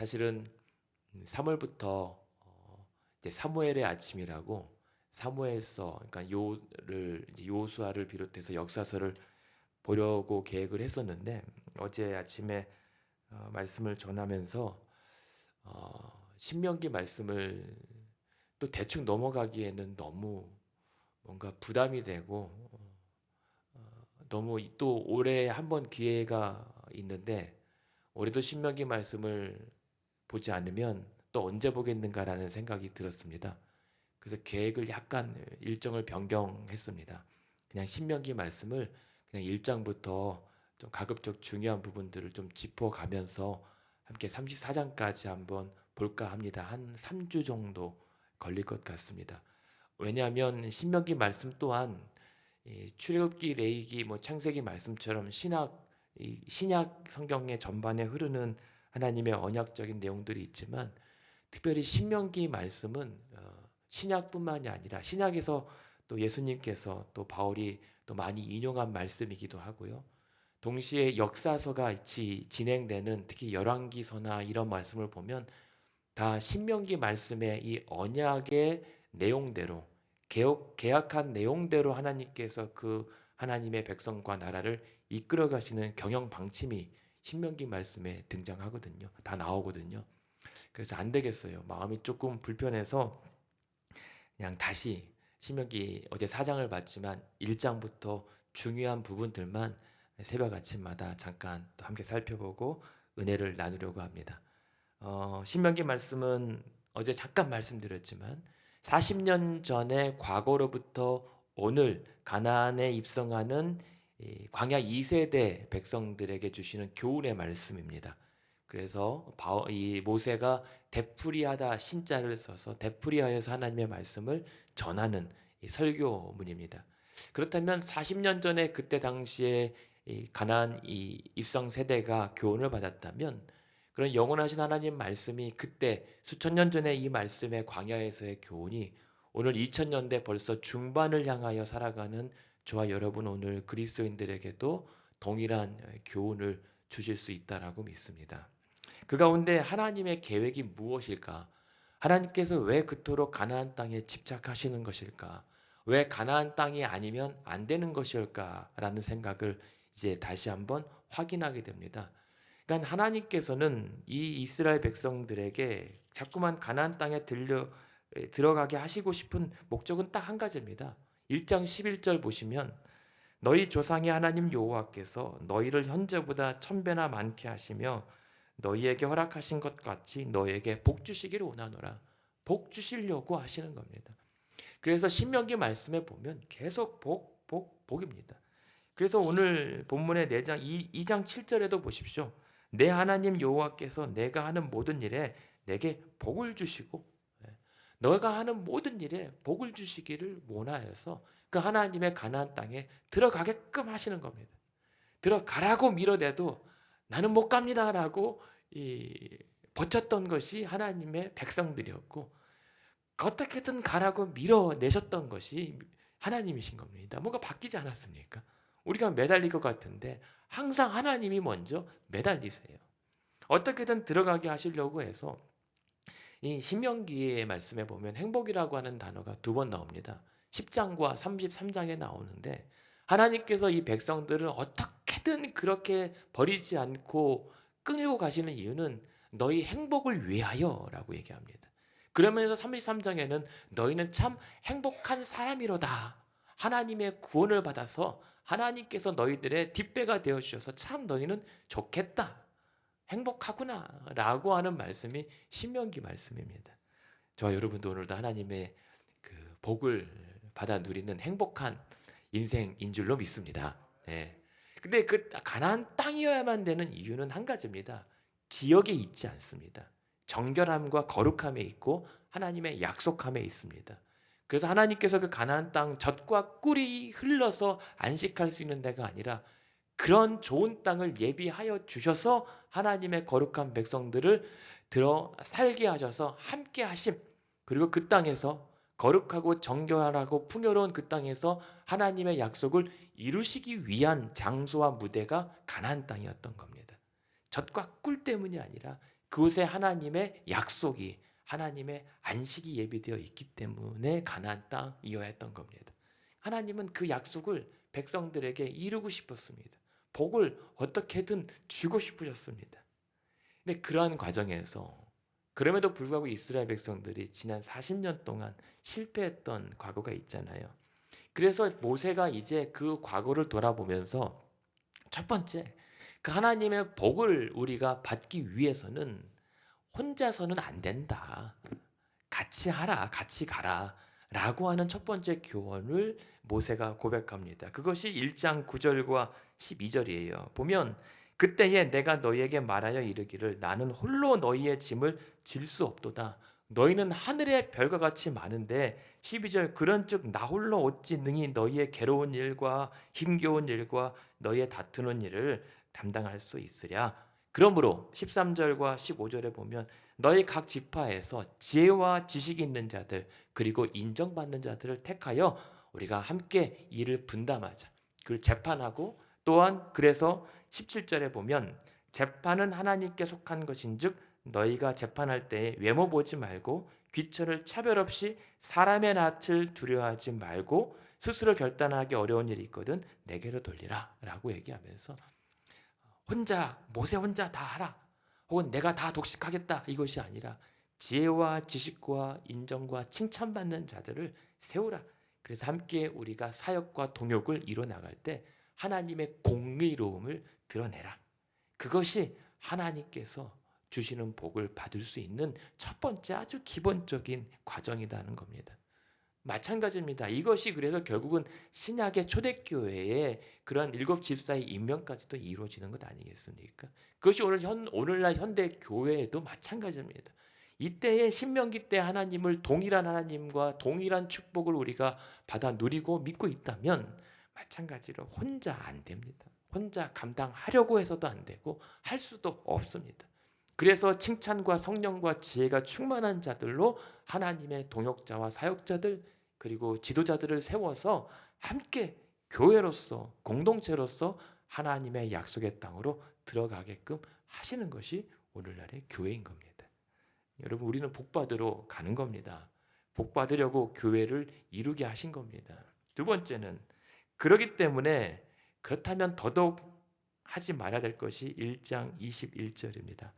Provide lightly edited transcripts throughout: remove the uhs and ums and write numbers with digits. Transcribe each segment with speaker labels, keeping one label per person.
Speaker 1: 사실은 3월부터 이제 사무엘의 아침이라고 사무엘서, 그러니까 요수아를 비롯해서 역사서를 보려고 계획을 했었는데, 어제 아침에 말씀을 전하면서 신명기 말씀을 또 대충 넘어가기에는 너무 뭔가 부담이 되고, 너무 또 올해 한 번 기회가 있는데 올해도 신명기 말씀을 보지 않으면 또 언제 보겠는가라는 생각이 들었습니다. 그래서 계획을 약간 일정을 변경했습니다. 그냥 신명기 말씀을 그냥 1장부터 좀 가급적 중요한 부분들을 좀 짚어가면서 함께 34장까지 한번 볼까 합니다. 한 3주 정도 걸릴 것 같습니다. 왜냐하면 신명기 말씀 또한 출애굽기, 레위기, 창세기 말씀처럼 신약 성경의 전반에 흐르는 하나님의 언약적인 내용들이 있지만, 특별히 신명기 말씀은 신약뿐만이 아니라 신약에서 또 예수님께서 또 바울이 또 많이 인용한 말씀이기도 하고요. 동시에 역사서가 진행되는 특히 열왕기서나 이런 말씀을 보면 다 신명기 말씀의 이 언약의 내용대로, 계약한 내용대로 하나님께서 그 하나님의 백성과 나라를 이끌어 가시는 경영 방침이 신명기 말씀에 등장하거든요. 다 나오거든요. 그래서 안 되겠어요. 마음이 조금 불편해서 그냥 다시 신명기 어제 4장을 봤지만 1장부터 중요한 부분들만 새벽 아침마다 잠깐 또 함께 살펴보고 은혜를 나누려고 합니다. 신명기 말씀은 어제 잠깐 말씀드렸지만 40년 전의 과거로부터 오늘 가나안에 입성하는 광야 2세대 백성들에게 주시는 교훈의 말씀입니다. 그래서 이 모세가 되풀이하다 신자를 써서 되풀이하여서 하나님의 말씀을 전하는 설교문입니다. 그렇다면 40년 전에 그때 당시에 가나안 입성 세대가 교훈을 받았다면, 그런 영원하신 하나님 말씀이 그때 수천 년 전에 이 말씀의 광야에서의 교훈이 오늘 2000년대 벌써 중반을 향하여 살아가는 저와 여러분 오늘 그리스도인들에게도 동일한 교훈을 주실 수 있다라고 믿습니다. 그 가운데 하나님의 계획이 무엇일까? 하나님께서 왜 그토록 가나안 땅에 집착하시는 것일까? 왜 가나안 땅이 아니면 안 되는 것일까라는 생각을 이제 다시 한번 확인하게 됩니다. 그러니까 하나님께서는 이 이스라엘 백성들에게 자꾸만 가나안 땅에 들어가게 하시고 싶은 목적은 딱 한 가지입니다. 1장 11절 보시면 너희 조상의 하나님 여호와께서 너희를 현재보다 1000배나 많게 하시며 너희에게 허락하신 것 같이 너희에게 복 주시기를 원하노라. 복 주시려고 하시는 겁니다. 그래서 신명기 말씀에 보면 계속 복입니다. 그래서 오늘 본문의 4장 2장 7절에도 보십시오. 내 하나님 여호와께서 내가 하는 모든 일에 내게 복을 주시고, 너가 하는 모든 일에 복을 주시기를 원하여서 그 하나님의 가나안 땅에 들어가게끔 하시는 겁니다. 들어가라고 밀어내도 나는 못 갑니다라고 버텼던 것이 하나님의 백성들이었고, 어떻게든 가라고 밀어내셨던 것이 하나님이신 겁니다. 뭔가 바뀌지 않았습니까? 우리가 매달릴 것 같은데 항상 하나님이 먼저 매달리세요. 어떻게든 들어가게 하시려고 해서 이 신명기의 말씀에 보면 행복이라고 하는 단어가 2번 나옵니다. 10장과 33장에 나오는데, 하나님께서 이 백성들을 어떻게든 그렇게 버리지 않고 끌고 가시는 이유는 너희 행복을 위하여라고 얘기합니다. 그러면서 33장에는 너희는 참 행복한 사람이로다. 하나님의 구원을 받아서 하나님께서 너희들의 뒷배가 되어주셔서 참 너희는 좋겠다. 행복하구나 라고 하는 말씀이 신명기 말씀입니다. 저와 여러분도 오늘도 하나님의 그 복을 받아 누리는 행복한 인생인 줄로 믿습니다. 근데 그 가나안 땅이어야만 되는 이유는 한 가지입니다. 지역에 있지 않습니다. 정결함과 거룩함에 있고 하나님의 약속함에 있습니다. 그래서 하나님께서 그 가나안 땅 젖과 꿀이 흘러서 안식할 수 있는 데가 아니라 그런 좋은 땅을 예비하여 주셔서 하나님의 거룩한 백성들을 들어 살게 하셔서 함께 하심, 그리고 그 땅에서 거룩하고 정결하고 풍요로운 그 땅에서 하나님의 약속을 이루시기 위한 장소와 무대가 가나안 땅이었던 겁니다. 젖과 꿀 때문이 아니라 그곳에 하나님의 약속이, 하나님의 안식이 예비되어 있기 때문에 가나안 땅이어야 했던 겁니다. 하나님은 그 약속을 백성들에게 이루고 싶었습니다. 복을 어떻게든 주고 싶으셨습니다. 근데 그러한 과정에서 그럼에도 불구하고 이스라엘 백성들이 지난 40년 동안 실패했던 과거가 있잖아요. 그래서 모세가 이제 그 과거를 돌아보면서 첫 번째, 그 하나님의 복을 우리가 받기 위해서는 혼자서는 안 된다. 같이 하라, 같이 가라. 라고 하는 첫 번째 교훈을 모세가 고백합니다. 그것이 1장 9절과 12절이에요. 보면 그때에 내가 너희에게 말하여 이르기를 나는 홀로 너희의 짐을 질 수 없도다. 너희는 하늘의 별과 같이 많은데 12절 그런즉 나 홀로 어찌 능히 너희의 괴로운 일과 힘겨운 일과 너희의 다투는 일을 담당할 수 있으랴. 그러므로 13절과 15절에 보면 너희 각 지파에서 지혜와 지식이 있는 자들 그리고 인정받는 자들을 택하여 우리가 함께 일을 분담하자. 그리고 재판하고 또한 그래서 17절에 보면 재판은 하나님께 속한 것인즉 너희가 재판할 때에 외모 보지 말고 귀천을 차별 없이 사람의 낯을 두려워하지 말고 스스로 결단하기 어려운 일이 있거든 내게로 돌리라 라고 얘기하면서 혼자 모세 혼자 다 하라 혹은 내가 다 독식하겠다 이것이 아니라 지혜와 지식과 인정과 칭찬받는 자들을 세우라. 그래서 함께 우리가 사역과 동역을 이뤄 나갈 때 하나님의 공의로움을 드러내라. 그것이 하나님께서 주시는 복을 받을 수 있는 첫 번째 아주 기본적인 과정이라는 겁니다. 마찬가지입니다. 이것이 그래서 결국은 신약의 초대교회의 그런 일곱 집사의 임명까지도 이루어지는 것 아니겠습니까? 그것이 오늘날 현대 교회에도 마찬가지입니다. 이때의 신명기 때 하나님을 동일한 하나님과 동일한 축복을 우리가 받아 누리고 믿고 있다면 마찬가지로 혼자 안 됩니다. 혼자 감당하려고 해서도 안 되고 할 수도 없습니다. 그래서 칭찬과 성령과 지혜가 충만한 자들로 하나님의 동역자와 사역자들 그리고 지도자들을 세워서 함께 교회로서 공동체로서 하나님의 약속의 땅으로 들어가게끔 하시는 것이 오늘날의 교회인 겁니다. 여러분 우리는 복받으러 가는 겁니다. 복받으려고 교회를 이루게 하신 겁니다. 두 번째는 그렇기 때문에 그렇다면 더더욱 하지 말아야 될 것이 1장 21절입니다.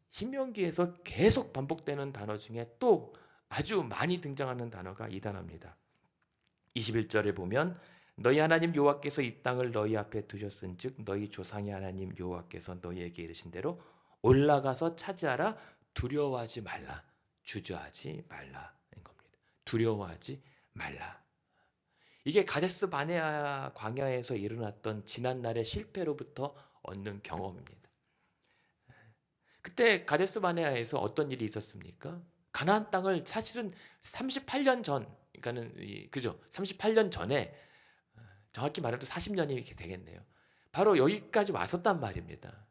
Speaker 1: 신명기에서 계속 반복되는 단어 중에 또 아주 많이 등장하는 단어가 이 단어입니다. 21절에 보면 너희 하나님 여호와께서 이 땅을 너희 앞에 두셨은즉 너희 조상의 하나님 여호와께서 너희에게 이르신 대로 올라가서 차지하라. 두려워하지 말라. 주저하지 말라인 겁니다. 두려워하지 말라. 이게 가데스 바네아 광야에서 일어났던 지난날의 실패로부터 얻는 경험입니다. 그때 가데스 바네아에서 어떤 일이 있었습니까? 가나안 땅을 사실은 38년 전, 그러니까는 그죠? 38년 전에 정확히 말해도 40년이 되겠네요. 바로 여기까지 왔었단 말입니다.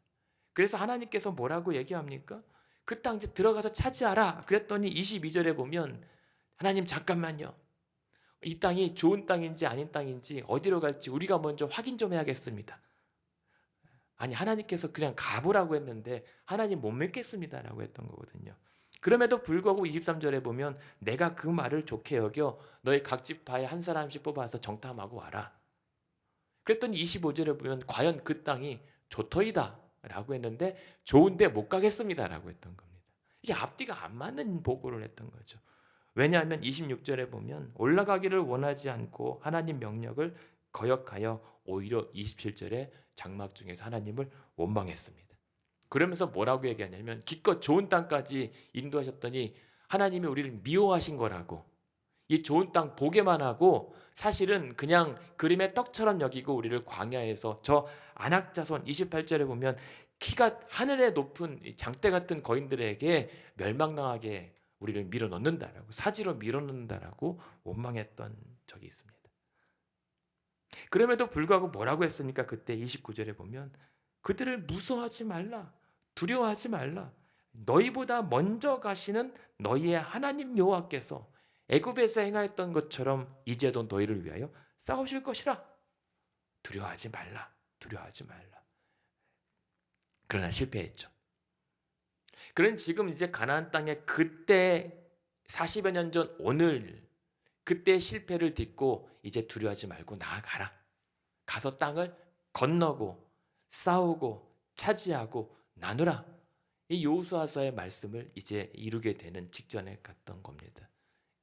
Speaker 1: 그래서 하나님께서 뭐라고 얘기합니까? 그 땅 이제 들어가서 차지하라. 그랬더니 22절에 보면 하나님 잠깐만요. 이 땅이 좋은 땅인지 아닌 땅인지 어디로 갈지 우리가 먼저 확인 좀 해야겠습니다. 아니 하나님께서 그냥 가보라고 했는데 하나님 못 믿겠습니다라고 했던 거거든요. 그럼에도 불구하고 23절에 보면 내가 그 말을 좋게 여겨 너희 각 지파에 한 사람씩 뽑아서 정탐하고 와라. 그랬더니 25절에 보면 과연 그 땅이 좋더이다 라고 했는데 좋은데 못 가겠습니다라고 했던 겁니다. 이게 앞뒤가 안 맞는 보고를 했던 거죠. 왜냐하면 26절에 보면 올라가기를 원하지 않고 하나님 명령을 거역하여 오히려 27절에 장막 중에서 하나님을 원망했습니다. 그러면서 뭐라고 얘기하냐면 기껏 좋은 땅까지 인도하셨더니 하나님이 우리를 미워하신 거라고. 이 좋은 땅 보게만 하고 사실은 그냥 그림의 떡처럼 여기고 우리를 광야에서 저 안악자손 28절에 보면 키가 하늘에 높은 장대 같은 거인들에게 멸망당하게 우리를 밀어넣는다라고 사지로 밀어넣는다라고 원망했던 적이 있습니다. 그럼에도 불구하고 뭐라고 했습니까? 그때 29절에 보면 그들을 무서워하지 말라. 두려워하지 말라. 너희보다 먼저 가시는 너희의 하나님 여호와께서 애굽에서 행하였던 것처럼 이제도 너희를 위하여 싸우실 것이라. 두려워하지 말라. 두려워하지 말라. 그러나 실패했죠. 그런 지금 이제 가나안 땅에 그때 40여 년 전 오늘 그때 실패를 딛고 이제 두려워하지 말고 나아가라. 가서 땅을 건너고 싸우고 차지하고 나누라. 이 여호수아서의 말씀을 이제 이루게 되는 직전에 갔던 겁니다.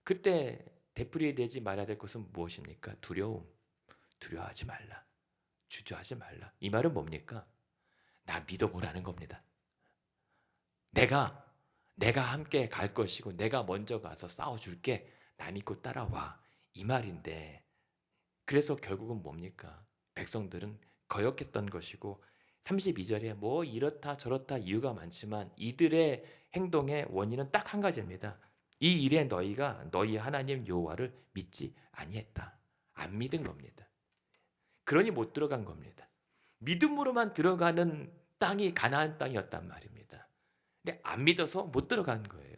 Speaker 1: 그때 되풀이되지 말아야 될 것은 무엇입니까? 두려움. 두려워하지 말라. 주저하지 말라. 이 말은 뭡니까? 나 믿어보라는 겁니다. 내가 함께 갈 것이고 내가 먼저 가서 싸워줄게. 나 믿고 따라와. 이 말인데 그래서 결국은 뭡니까? 백성들은 거역했던 것이고 32절에 뭐 이렇다 저렇다 이유가 많지만 이들의 행동의 원인은 딱 한 가지입니다. 이 일에 너희가 너희 하나님 여호와를 믿지 아니했다. 안 믿은 겁니다. 그러니 못 들어간 겁니다. 믿음으로만 들어가는 땅이 가나안 땅이었단 말입니다. 근데 안 믿어서 못 들어간 거예요.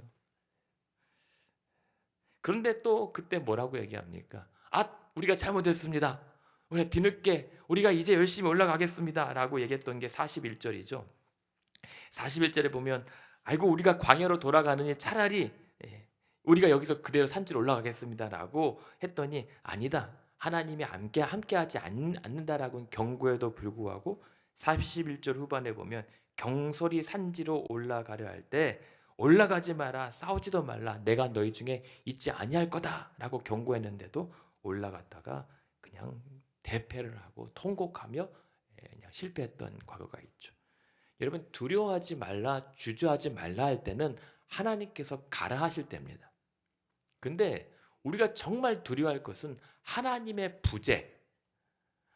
Speaker 1: 그런데 또 그때 뭐라고 얘기합니까? 우리가 잘못했습니다. 우리가 뒤늦게 우리가 이제 열심히 올라가겠습니다 라고 얘기했던 게 41절이죠. 41절에 보면 아이고 우리가 광야로 돌아가느니 차라리 우리가 여기서 그대로 산지로 올라가겠습니다 라고 했더니 아니다. 하나님이 함께하지 않는다라고 경고에도 불구하고 41절 후반에 보면 경솔이 산지로 올라가려 할 때 올라가지 마라 싸우지도 말라 내가 너희 중에 있지 아니할 거다라고 경고했는데도 올라갔다가 그냥 대패를 하고 통곡하며 그냥 실패했던 과거가 있죠. 여러분 두려워하지 말라 주저하지 말라 할 때는 하나님께서 가라 하실 때입니다. 근데 우리가 정말 두려워할 것은 하나님의 부재,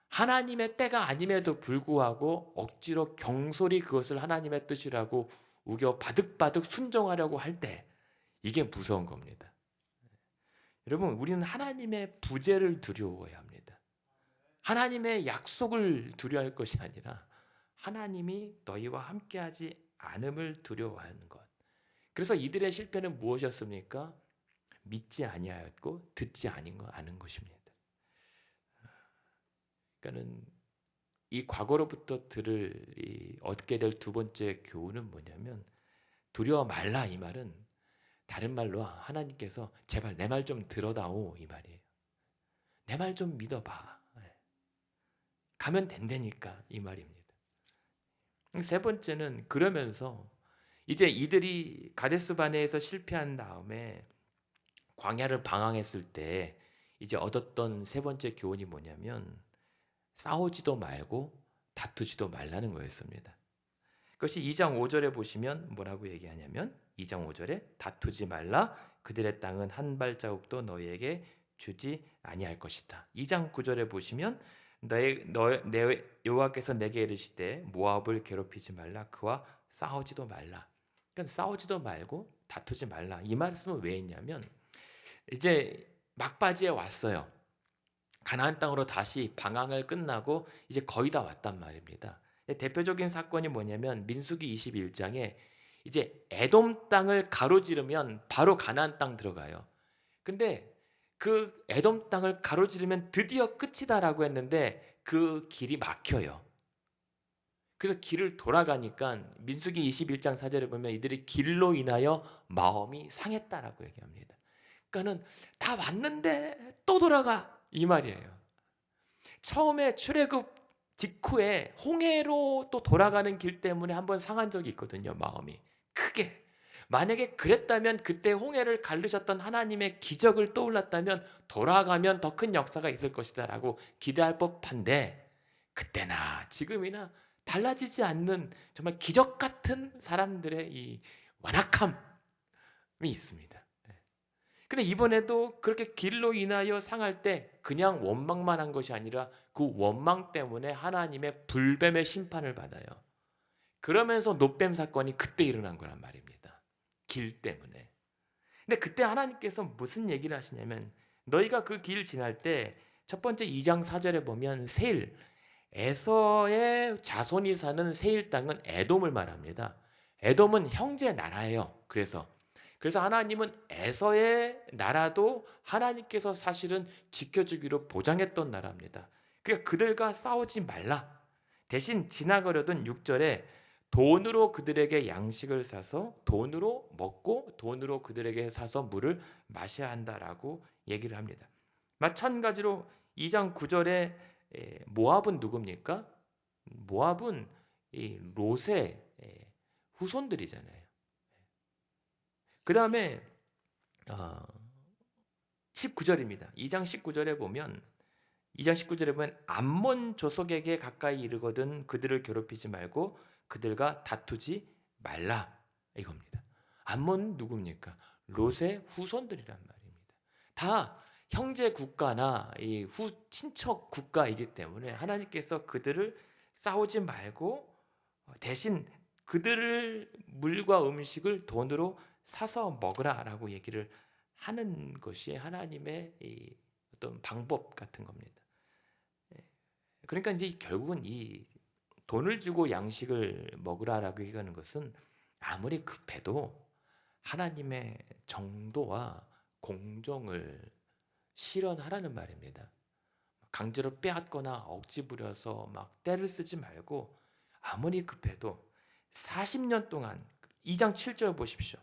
Speaker 1: 하나님의 때가 아님에도 불구하고 억지로 경솔히 그것을 하나님의 뜻이라고 우겨 바득바득 순종하려고 할 때 이게 무서운 겁니다. 여러분 우리는 하나님의 부재를 두려워해야 합니다. 하나님의 약속을 두려워할 것이 아니라 하나님이 너희와 함께하지 않음을 두려워하는 것. 그래서 이들의 실패는 무엇이었습니까? 믿지 아니하였고 듣지 않은 것입니다. 그러니까는 이 과거로부터 얻게 될 두 번째 교훈은 뭐냐면 두려워 말라 이 말은 다른 말로 하나님께서 제발 내 말 좀 들어다오 이 말이에요. 내 말 좀 믿어봐. 가면 된다니까 이 말입니다. 세 번째는 그러면서 이제 이들이 가데스 바네에서 실패한 다음에 광야를 방황했을 때 이제 얻었던 세 번째 교훈이 뭐냐면 싸우지도 말고 다투지도 말라는 거였습니다. 그것이 2장 5절에 보시면 뭐라고 얘기하냐면 2장 5절에 다투지 말라 그들의 땅은 한 발자국도 너희에게 주지 아니할 것이다. 2장 9절에 보시면 내 여호와께서 내게 이르시되 모압을 괴롭히지 말라 그와 싸우지도 말라. 그러니까 싸우지도 말고 다투지 말라. 이 말씀은 왜 했냐면 이제 막바지에 왔어요. 가나안 땅으로 다시 방황을 끝나고 이제 거의 다 왔단 말입니다. 대표적인 사건이 뭐냐면 민수기 21장에 이제 에돔 땅을 가로지르면 바로 가나안 땅 들어가요. 근데 그 에돔 땅을 가로지르면 드디어 끝이다라고 했는데 그 길이 막혀요. 그래서 길을 돌아가니까 민수기 21장 4절에 보면 이들이 길로 인하여 마음이 상했다라고 얘기합니다. 그러니까는 다 왔는데 또 돌아가 이 말이에요. 처음에 출애굽 직후에 홍해로 또 돌아가는 길 때문에 한번 상한 적이 있거든요. 마음이 크게. 만약에 그랬다면 그때 홍해를 가르셨던 하나님의 기적을 떠올랐다면 돌아가면 더 큰 역사가 있을 것이다 라고 기대할 법한데 그때나 지금이나 달라지지 않는 정말 기적 같은 사람들의 이 완악함이 있습니다. 근데 이번에도 그렇게 길로 인하여 상할 때 그냥 원망만 한 것이 아니라 그 원망 때문에 하나님의 불뱀의 심판을 받아요. 그러면서 노뱀 사건이 그때 일어난 거란 말입니다. 길 때문에. 근데 그때 하나님께서 무슨 얘기를 하시냐면 너희가 그 길 지날 때 첫 번째 2장 4절에 보면 세일, 에서의 자손이 사는 세일 땅은 에돔을 말합니다. 에돔은 형제 나라예요. 그래서 하나님은 에서의 나라도 하나님께서 사실은 지켜주기로 보장했던 나라입니다. 그러니까 그들과 싸우지 말라. 대신 지나가려던 6절에 돈으로 그들에게 양식을 사서 돈으로 먹고 돈으로 그들에게 사서 물을 마셔야 한다라고 얘기를 합니다. 마찬가지로 2장 9절에 모압은 누굽니까? 모압은 이 롯의 후손들이잖아요. 그 다음에 19절입니다. 2장 19절에 보면 암몬 조속에게 가까이 이르거든 그들을 괴롭히지 말고 그들과 다투지 말라 이겁니다. 암몬 누굽니까? 롯의 후손들이란 말입니다. 다 형제 국가나 이 친척 국가이기 때문에 하나님께서 그들을 싸우지 말고 대신 그들을 물과 음식을 돈으로 사서 먹으라라고 얘기를 하는 것이 하나님의 이 어떤 방법 같은 겁니다. 그러니까 이제 결국은 이 돈을 주고 양식을 먹으라라고 얘기하는 것은 아무리 급해도 하나님의 정도와 공정을 실현하라는 말입니다. 강제로 빼앗거나 억지 부려서 막 때를 쓰지 말고 아무리 급해도 40년 동안 2장 7절 보십시오.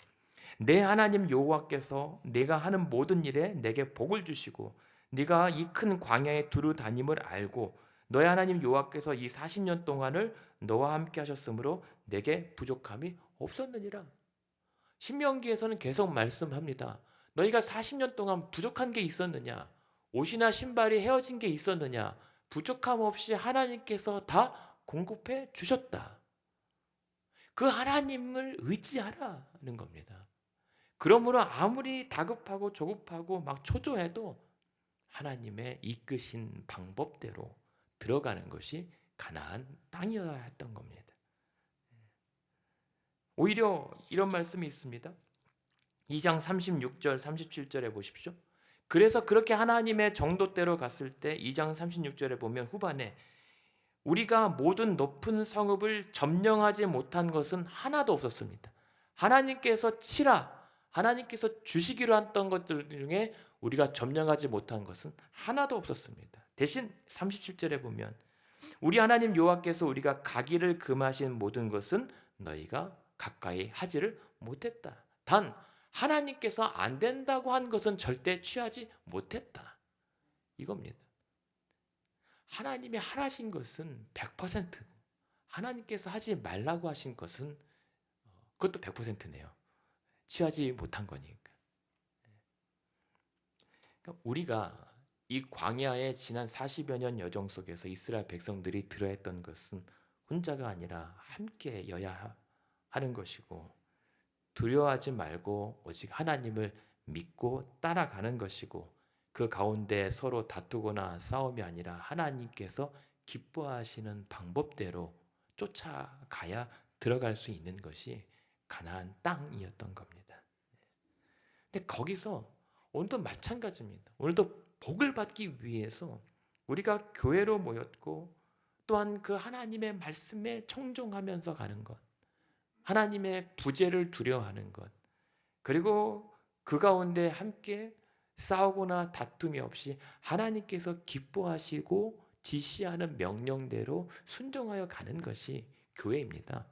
Speaker 1: 내 하나님 여호와께서 내가 하는 모든 일에 내게 복을 주시고 네가 이 큰 광야에 두루 다님을 알고 너의 하나님 여호와께서 이 40년 동안을 너와 함께 하셨으므로 내게 부족함이 없었느니라. 신명기에서는 계속 말씀합니다. 너희가 40년 동안 부족한 게 있었느냐? 옷이나 신발이 헤어진 게 있었느냐? 부족함 없이 하나님께서 다 공급해 주셨다. 그 하나님을 의지하라는 겁니다. 그러므로 아무리 다급하고 조급하고 막 초조해도 하나님의 이끄신 방법대로 들어가는 것이 가나안 땅이어야 했던 겁니다. 오히려 이런 말씀이 있습니다. 2장 36절 37절에 보십시오. 그래서 그렇게 하나님의 정도대로 갔을 때 2장 36절에 보면 후반에 우리가 모든 높은 성읍을 점령하지 못한 것은 하나도 없었습니다. 하나님께서 치라, 하나님께서 주시기로 했던 것들 중에 우리가 점령하지 못한 것은 하나도 없었습니다. 대신 37절에 보면 우리 하나님 여호와께서 우리가 가기를 금하신 모든 것은 너희가 가까이 하지를 못했다. 단 하나님께서 안 된다고 한 것은 절대 취하지 못했다. 이겁니다. 하나님이 하라신 것은 100%고 하나님께서 하지 말라고 하신 것은 그것도 100%네요. 취하지 못한 거니까. 그러니까 우리가 이 광야의 지난 40여 년 여정 속에서 이스라엘 백성들이 들어했던 것은 혼자가 아니라 함께여야 하는 것이고 두려워하지 말고 오직 하나님을 믿고 따라가는 것이고 그 가운데 서로 다투거나 싸움이 아니라 하나님께서 기뻐하시는 방법대로 쫓아가야 들어갈 수 있는 것이 가나안 땅이었던 겁니다. 근데 거기서 오늘도 마찬가지입니다. 오늘도 복을 받기 위해서 우리가 교회로 모였고 또한 그 하나님의 말씀에 청종하면서 가는 것, 하나님의 부재를 두려워하는 것, 그리고 그 가운데 함께 싸우거나 다툼이 없이 하나님께서 기뻐하시고 지시하는 명령대로 순종하여 가는 것이 교회입니다.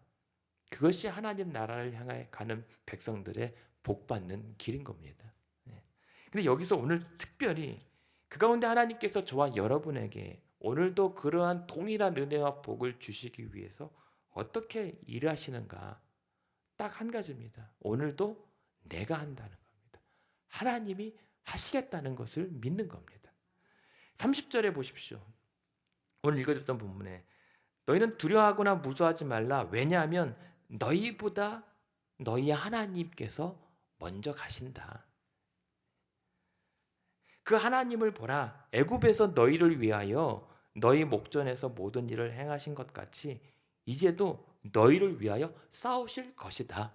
Speaker 1: 그것이 하나님 나라를 향해 가는 백성들의 복받는 길인 겁니다. 근데 여기서 오늘 특별히 그 가운데 하나님께서 저와 여러분에게 오늘도 그러한 동일한 은혜와 복을 주시기 위해서 어떻게 일하시는가? 딱 한 가지입니다. 오늘도 내가 한다는 겁니다. 하나님이 하시겠다는 것을 믿는 겁니다. 30절에 보십시오. 오늘 읽어줬던 본문에 너희는 두려워하거나 무서워하지 말라. 왜냐하면 너희보다 너희 하나님께서 먼저 가신다. 그 하나님을 보라. 애굽에서 너희를 위하여 너희 목전에서 모든 일을 행하신 것 같이 이제도 너희를 위하여 싸우실 것이다.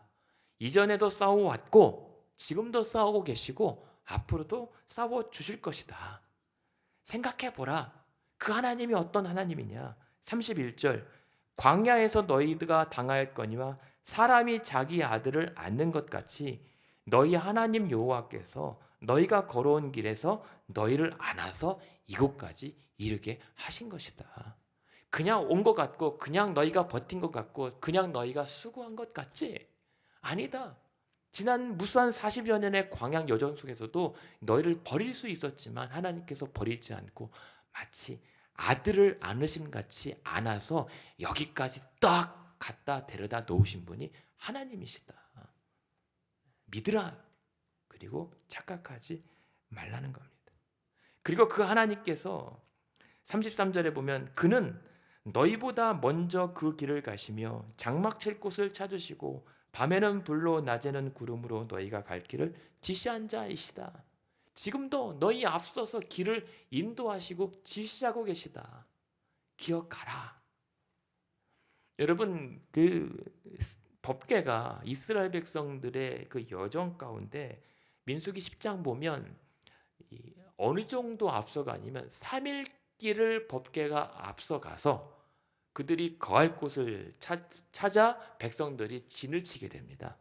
Speaker 1: 이전에도 싸워왔고 지금도 싸우고 계시고 앞으로도 싸워주실 것이다. 생각해보라. 그 하나님이 어떤 하나님이냐. 31절 광야에서 너희가 당하였거니와 사람이 자기 아들을 안는 것 같이 너희 하나님 여호와께서 너희가 걸어온 길에서 너희를 안아서 이곳까지 이르게 하신 것이다. 그냥 온 것 같고 그냥 너희가 버틴 것 같고 그냥 너희가 수고한 것 같지? 아니다. 지난 무수한 40여 년의 광야 여정 속에서도 너희를 버릴 수 있었지만 하나님께서 버리지 않고 마치 아들을 안으심 같이 안아서 여기까지 딱 갖다 데려다 놓으신 분이 하나님이시다. 믿으라. 그리고 착각하지 말라는 겁니다. 그리고 그 하나님께서 33절에 보면 그는 너희보다 먼저 그 길을 가시며 장막 칠 곳을 찾으시고 밤에는 불로 낮에는 구름으로 너희가 갈 길을 지시한 자이시다. 지금도 너희 앞서서 길을 인도하시고 지시하고 계시다. 기억하라. 여러분, 그 법궤가 이스라엘 백성들의 그 여정 가운데 민수기 10장 보면 어느 정도 앞서가 아니면 3일 길을 법궤가 앞서가서 그들이 거할 곳을 찾아 백성들이 진을 치게 됩니다.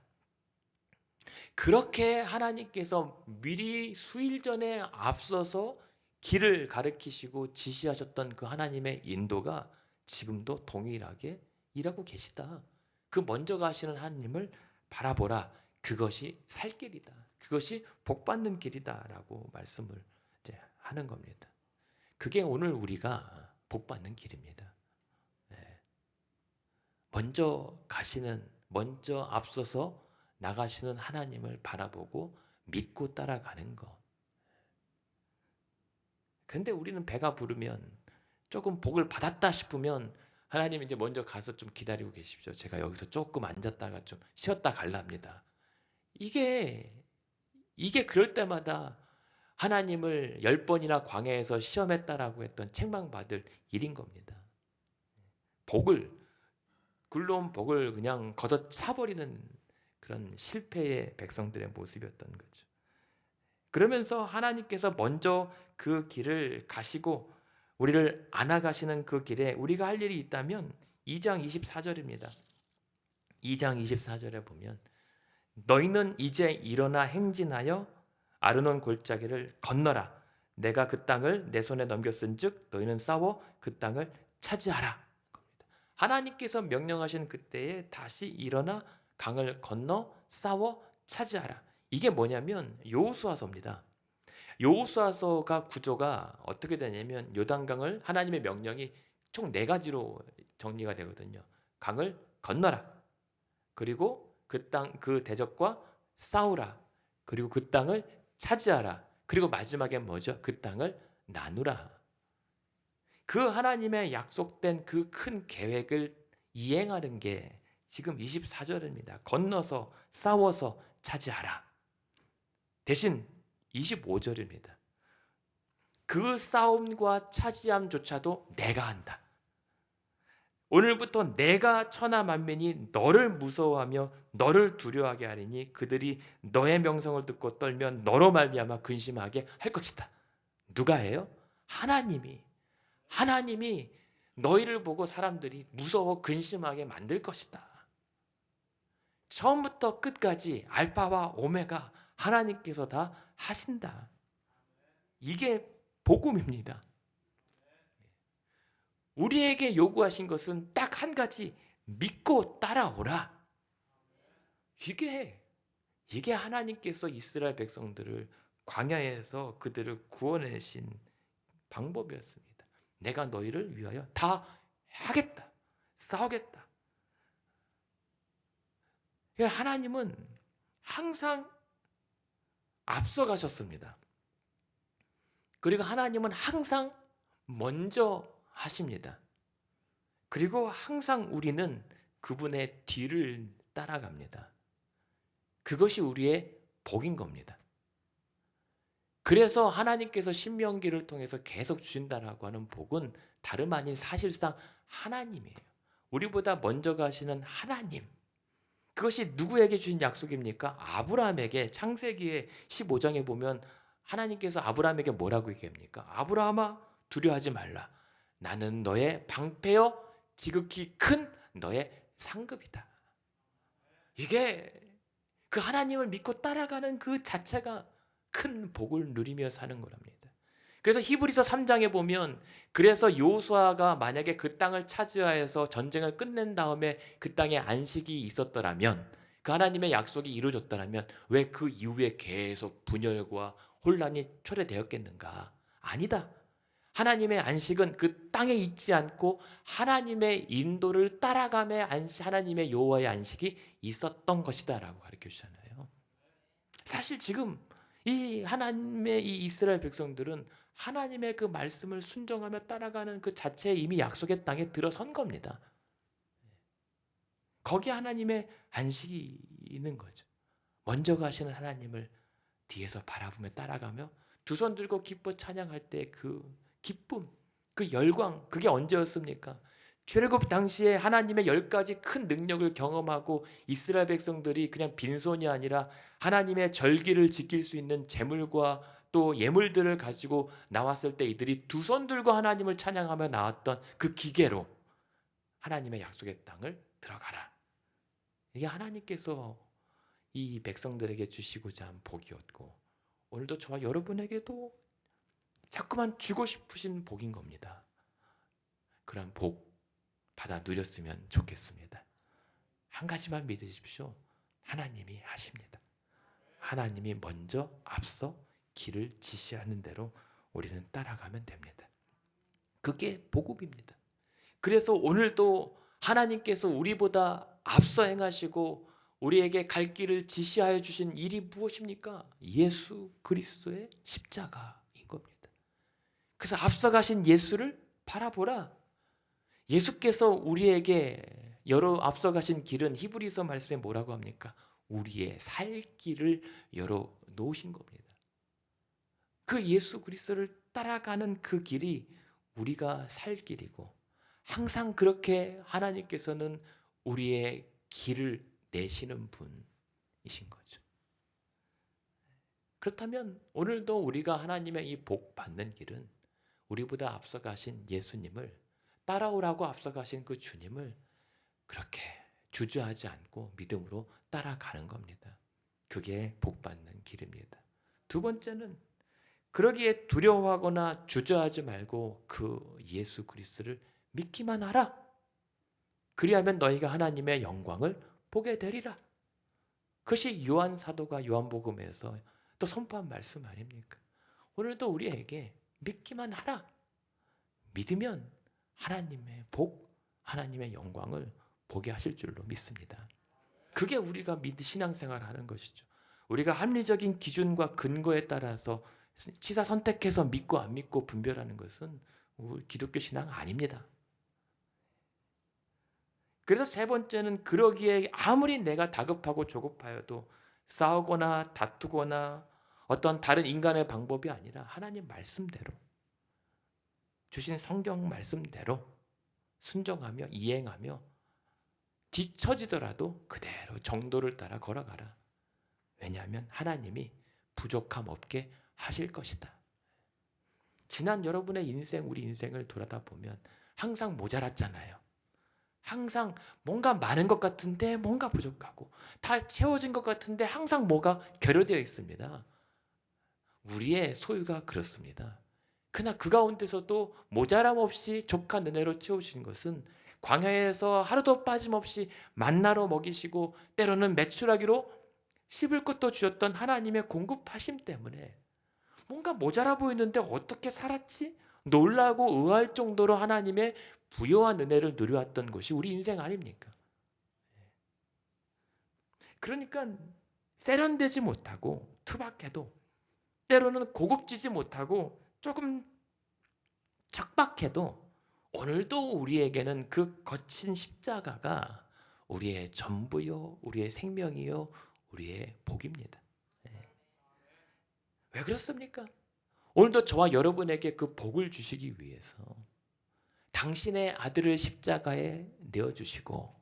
Speaker 1: 그렇게 하나님께서 미리 수일 전에 앞서서 길을 가르치시고 지시하셨던 그 하나님의 인도가 지금도 동일하게 일하고 계시다. 그 먼저 가시는 하나님을 바라보라. 그것이 살 길이다. 그것이 복받는 길이다라고 말씀을 이제 하는 겁니다. 그게 오늘 우리가 복받는 길입니다. 먼저 앞서서 나가시는 하나님을 바라보고 믿고 따라가는 것. 근데 우리는 배가 부르면 조금 복을 받았다 싶으면 하나님 이제 먼저 가서 좀 기다리고 계십시오. 제가 여기서 조금 앉았다가 좀 쉬었다 갈랍니다. 이게 그럴 때마다 하나님을 10번이나 광야에서 시험했다라고 했던 책망받을 일인 겁니다. 굴러온 복을 그냥 걷어차버리는 그런 실패의 백성들의 모습이었던 거죠. 그러면서 하나님께서 먼저 그 길을 가시고 우리를 안아가시는 그 길에 우리가 할 일이 있다면 2장 24절입니다. 2장 24절에 보면 너희는 이제 일어나 행진하여 아르논 골짜기를 건너라. 내가 그 땅을 내 손에 넘겼은즉 너희는 싸워 그 땅을 차지하라. 하나님께서 명령하신 그때에 다시 일어나 강을 건너 싸워 차지하라. 이게 뭐냐면 여호수아서입니다. 여호수아서가 구조가 어떻게 되냐면 요단강을 하나님의 명령이 총 4가지로 정리가 되거든요. 강을 건너라. 그리고 그 대적과 싸우라. 그리고 그 땅을 차지하라. 그리고 마지막에 뭐죠? 그 땅을 나누라. 그 하나님의 약속된 그 큰 계획을 이행하는 게 지금 24절입니다. 건너서 싸워서 차지하라. 대신 25절입니다. 그 싸움과 차지함조차도 내가 한다. 오늘부터 내가 천하 만민이 너를 무서워하며 너를 두려워하게 하리니 그들이 너의 명성을 듣고 떨면 너로 말미암아 근심하게 할 것이다. 누가 해요? 하나님이 너희를 보고 사람들이 무서워 근심하게 만들 것이다. 처음부터 끝까지 알파와 오메가 하나님께서 다 하신다. 이게 복음입니다. 우리에게 요구하신 것은 딱 한 가지, 믿고 따라오라. 이게 하나님께서 이스라엘 백성들을 광야에서 그들을 구원해내신 방법이었습니다. 내가 너희를 위하여 다 하겠다. 싸우겠다. 하나님은 항상 앞서가셨습니다. 그리고 하나님은 항상 먼저 하십니다. 그리고 항상 우리는 그분의 뒤를 따라갑니다. 그것이 우리의 복인 겁니다. 그래서 하나님께서 신명기를 통해서 계속 주신다라고 하는 복은 다름 아닌 사실상 하나님이에요. 우리보다 먼저 가시는 하나님. 그것이 누구에게 주신 약속입니까? 아브라함에게. 창세기의 15장에 보면 하나님께서 아브라함에게 뭐라고 얘기합니까? 아브라함아, 두려워하지 말라. 나는 너의 방패여 지극히 큰 너의 상급이다. 이게 그 하나님을 믿고 따라가는 그 자체가 큰 복을 누리며 사는 거랍니다. 그래서 히브리서 3장에 보면 그래서 요수아가 만약에 그 땅을 차지하여서 전쟁을 끝낸 다음에 그 땅에 안식이 있었더라면, 그 하나님의 약속이 이루어졌더라면 왜 그 이후에 계속 분열과 혼란이 초래되었겠는가? 아니다. 하나님의 안식은 그 땅에 있지 않고 하나님의 인도를 따라가며 하나님의 여호와의 안식이 있었던 것이다라고 가르쳐 주잖아요. 사실 지금 이 하나님의 이 이스라엘 백성들은 하나님의 그 말씀을 순종하며 따라가는 그 자체에 이미 약속의 땅에 들어선 겁니다. 거기에 하나님의 안식이 있는 거죠. 먼저 가시는 하나님을 뒤에서 바라보며 따라가며 두 손 들고 기뻐 찬양할 때 그 기쁨, 그 열광, 그게 언제였습니까? 출애굽 당시에 하나님의 10가지 큰 능력을 경험하고 이스라엘 백성들이 그냥 빈손이 아니라 하나님의 절기를 지킬 수 있는 제물과 또 예물들을 가지고 나왔을 때 이들이 두 손 들고 하나님을 찬양하며 나왔던 그 기계로 하나님의 약속의 땅을 들어가라. 이게 하나님께서 이 백성들에게 주시고자 한 복이었고, 오늘도 저와 여러분에게도 자꾸만 주고 싶으신 복인 겁니다. 그런 복 받아 누렸으면 좋겠습니다. 한 가지만 믿으십시오. 하나님이 하십니다. 하나님이 먼저 앞서 길을 지시하는 대로 우리는 따라가면 됩니다. 그게 복음입니다. 그래서 오늘도 하나님께서 우리보다 앞서 행하시고 우리에게 갈 길을 지시하여 주신 일이 무엇입니까? 예수 그리스도의 십자가인 겁니다. 그래서 앞서 가신 예수를 바라보라. 예수께서 우리에게 앞서 가신 길은 히브리서 말씀에 뭐라고 합니까? 우리의 살 길을 열어 놓으신 겁니다. 그 예수 그리스도를 따라가는 그 길이 우리가 살 길이고, 항상 그렇게 하나님께서는 우리의 길을 내시는 분이신 거죠. 그렇다면 오늘도 우리가 하나님의 이 복 받는 길은 우리보다 앞서 가신 예수님을 따라오라고 앞서 가신 그 주님을 그렇게 주저하지 않고 믿음으로 따라가는 겁니다. 그게 복 받는 길입니다. 두 번째는 그러기에 두려워하거나 주저하지 말고 그 예수 그리스도를 믿기만 하라. 그리하면 너희가 하나님의 영광을 보게 되리라. 그것이 요한 사도가 요한복음에서 또 선포한 말씀 아닙니까? 오늘도 우리에게 믿기만 하라. 믿으면 하나님의 복, 하나님의 영광을 보게 하실 줄로 믿습니다. 그게 우리가 신앙생활을 하는 것이죠. 우리가 합리적인 기준과 근거에 따라서 치사 선택해서 믿고 안 믿고 분별하는 것은 우리 기독교 신앙 아닙니다. 그래서 세 번째는 그러기에 아무리 내가 다급하고 조급하여도 싸우거나 다투거나 어떤 다른 인간의 방법이 아니라 하나님 말씀대로 주신 성경 말씀대로 순종하며 이행하며 뒤처지더라도 그대로 정도를 따라 걸어가라. 왜냐하면 하나님이 부족함 없게 하실 것이다. 지난 여러분의 인생, 우리 인생을 돌아다 보면 항상 모자랐잖아요. 항상 뭔가 많은 것 같은데 뭔가 부족하고, 다 채워진 것 같은데 항상 뭐가 결여되어 있습니다. 우리의 소유가 그렇습니다. 그러나 그 가운데서도 모자람 없이 족한 은혜로 채우신 것은 광야에서 하루도 빠짐없이 만나로 먹이시고 때로는 메추라기로 씹을 것도 주셨던 하나님의 공급하심 때문에 뭔가 모자라 보이는데 어떻게 살았지? 놀라고 의아할 정도로 하나님의 부여한 은혜를 누려왔던 것이 우리 인생 아닙니까? 그러니까 세련되지 못하고 투박해도, 때로는 고급지지 못하고 조금 척박해도 오늘도 우리에게는 그 거친 십자가가 우리의 전부요, 우리의 생명이요, 우리의 복입니다. 왜 그렇습니까? 오늘도 저와 여러분에게 그 복을 주시기 위해서 당신의 아들을 십자가에 내어주시고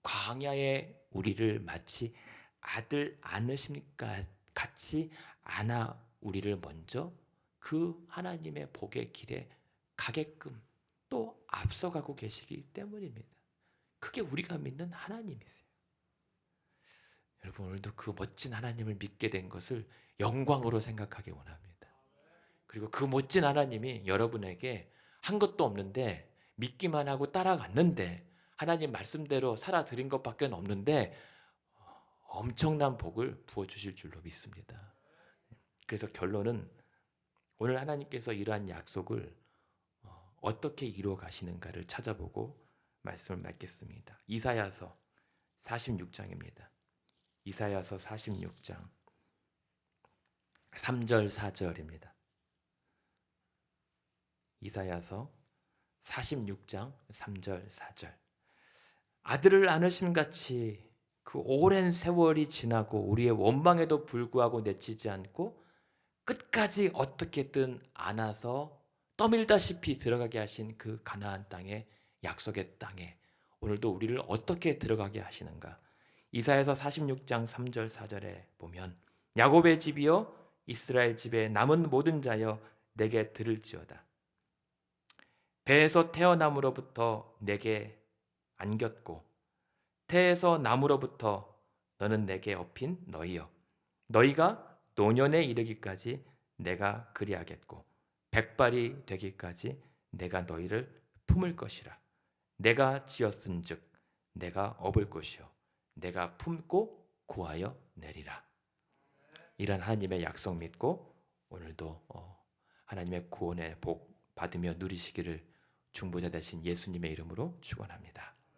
Speaker 1: 광야에 우리를 마치 아들 안으십니까 같이 안아 우리를 먼저 그 하나님의 복의 길에 가게끔 또 앞서가고 계시기 때문입니다. 그게 우리가 믿는 하나님이세요. 여러분, 오늘도 그 멋진 하나님을 믿게 된 것을 영광으로 생각하기 원합니다. 그리고 그 멋진 하나님이 여러분에게 한 것도 없는데 믿기만 하고 따라갔는데 하나님 말씀대로 살아드린 것밖에 없는데 엄청난 복을 부어주실 줄로 믿습니다. 그래서 결론은 오늘 하나님께서 이러한 약속을 어떻게 이루어 가시는가를 찾아보고 말씀을 맺겠습니다. 이사야서 46장입니다. 이사야서 46장 3절 4절입니다. 이사야서 46장 3절 4절. 아들을 안으심 같이 그 오랜 세월이 지나고 우리의 원망에도 불구하고 내치지 않고 끝까지 어떻게든 안아서 떠밀다시피 들어가게 하신 그 가나안 땅에, 약속의 땅에 오늘도 우리를 어떻게 들어가게 하시는가. 이사야서 46장 3절 4절에 보면 야곱의 집이여 이스라엘 집에 남은 모든 자여 내게 들을지어다. 배에서 태어남으로부터 내게 안겼고 태에서 남으로부터 너는 내게 업힌 너희여, 너희가 노년에 이르기까지 내가 그리하겠고 백발이 되기까지 내가 너희를 품을 것이라. 내가 지었은즉 내가 업을 것이요 내가 품고 구하여 내리라. 이런 하나님의 약속 믿고 오늘도 하나님의 구원의 복 받으며 누리시기를 중보자 되신 예수님의 이름으로 축원합니다.